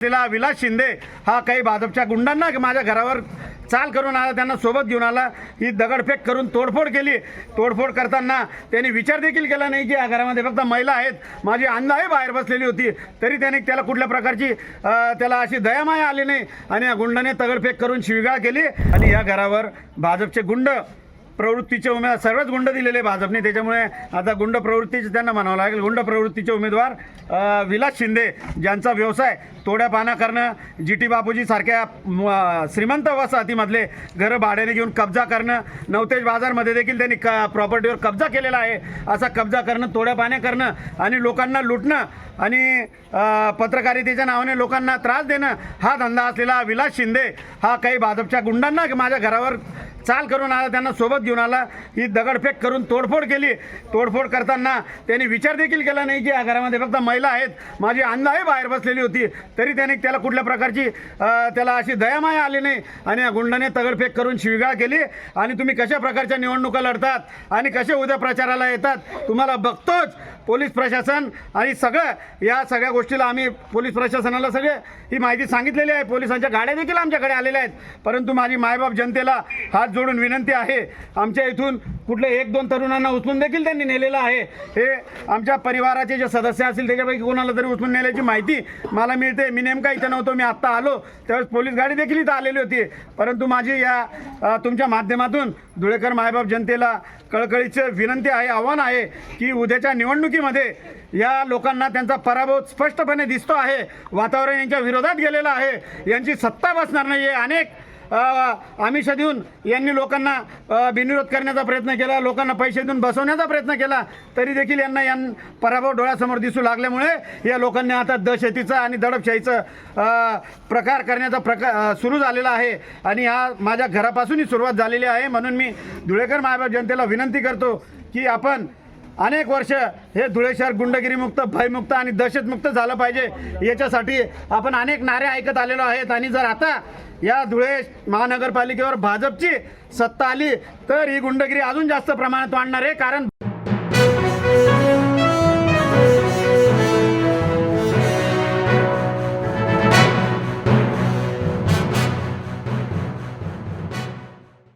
विलास शिंदे हा काही भाजपच्या गुंडांना माझ्या घरावर चाल करून आला, त्यांना सोबत घेऊन आला, ही दगडफेक करून तोडफोड केली। तोडफोड करताना त्यांनी विचार देखील केला नाही की या घरामध्ये फक्त महिला आहेत, माझी अंधाई बाहेर बसलेली होती, तरी त्याने त्याला कुठल्या प्रकारची त्याला अशी दयामाया आली नाही आणि या गुंडाने दगडफेक करून शिवीगाळ केली। आणि या घरावर भाजपचे गुंड प्रवृत्तीचे उमेदवार, सर्वच गुंड दिलेले भाजपने, त्याच्यामुळे आता गुंड प्रवृत्तीचे त्यांना म्हणावं लागेल। गुंड प्रवृत्तीचे उमेदवार विलास शिंदे, ज्यांचा व्यवसाय तोड्या पाना करणं, GT बापूजी सारख्या श्रीमंत वसाहतीमधले घरं भाड्याने घेऊन कब्जा करणं, नवतेज बाजारमध्ये देखील त्यांनी प्रॉपर्टीवर कब्जा केलेला आहे, असा कब्जा करणं, तोड्या पाण्या करणं आणि लोकांना लुटणं आणि पत्रकारितेच्या नावाने लोकांना त्रास देणं, हा धंदा असलेला विलास शिंदे हा काही भाजपच्या गुंडांना माझ्या घरावर चाल करून आला, त्यांना सोबत घेऊन आला, ही दगडफेक करून तोडफोड केली। तोडफोड करताना त्यांनी विचार देखील केला नाही की या घरामध्ये फक्त महिला आहेत, माझी अंधाई बाहेर बसलेली होती, तरी त्याने त्याला कुठल्या प्रकारची त्याला अशी दयामाया आली नाही आणि या गुंडाने दगडफेक करून शिवीगाळ केली। आणि तुम्ही कशा प्रकारच्या निवडणुका लढतात आणि कसे उद्या प्रचाराला येतात तुम्हाला बघतोच। पोलीस प्रशासन आणि सगळं या सगळ्या गोष्टीला आम्ही पोलीस प्रशासनाला सगळे ही माहिती सांगितलेली आहे, पोलिसांच्या गाड्या देखील आमच्याकडे आलेल्या आहेत, परंतु माझी मायबाप जनतेला हात जोडून विनंती आहे, आमच्या इथून कुठले 1-2 तरुणांना उचलून देखील त्यांनी नेलेलं आहे। हे आमच्या परिवाराचे जे सदस्य असतील त्याच्यापैकी कोणाला तरी उचलून नेल्याची माहिती मला मिळते। मी नेमका इथं नव्हतो, मी आत्ता आलो त्यावेळेस पोलीस गाडी देखील इथं आलेली होती। परंतु माझी या तुमच्या माध्यमातून धुळेकर मायबाप जनतेला कळकळीची विनंती आहे, आव्हान आहे की उद्याच्या निवडणुकीमध्ये या लोकांना त्यांचा पराभव स्पष्टपणे दिसतो आहे, वातावरण यांच्या विरोधात गेलेलं आहे, यांची सत्ता बसणार नाही आहे। अनेक आमिष देऊन यांनी लोकांना बिनविरोध करण्याचा प्रयत्न केला, लोकांना पैसे देऊन बसवण्याचा प्रयत्न केला, तरी देखील यांना पराभव डोळ्यासमोर दिसू लागल्यामुळे या लोकांनी आता दहशतीचा आणि दडपशाहीचं प्रकार करण्याचा सुरू झालेला आहे आणि हा माझ्या घरापासूनही सुरुवात झालेली आहे। म्हणून मी धुळेकर मायबाप जनतेला विनंती करतो की आपण अनेक वर्ष हे धुळे शहर गुंडगिरीमुक्त, भयमुक्त आणि दहशतमुक्त झालं पाहिजे, याच्यासाठी आपण अनेक नारे ऐकत आलेलो आहेत। आणि जर आता या धुळे महानगरपालिकेवर भाजपची सत्ता आली तर ही गुंडगिरी अजून जास्त प्रमाणात वाढणार आहे, कारण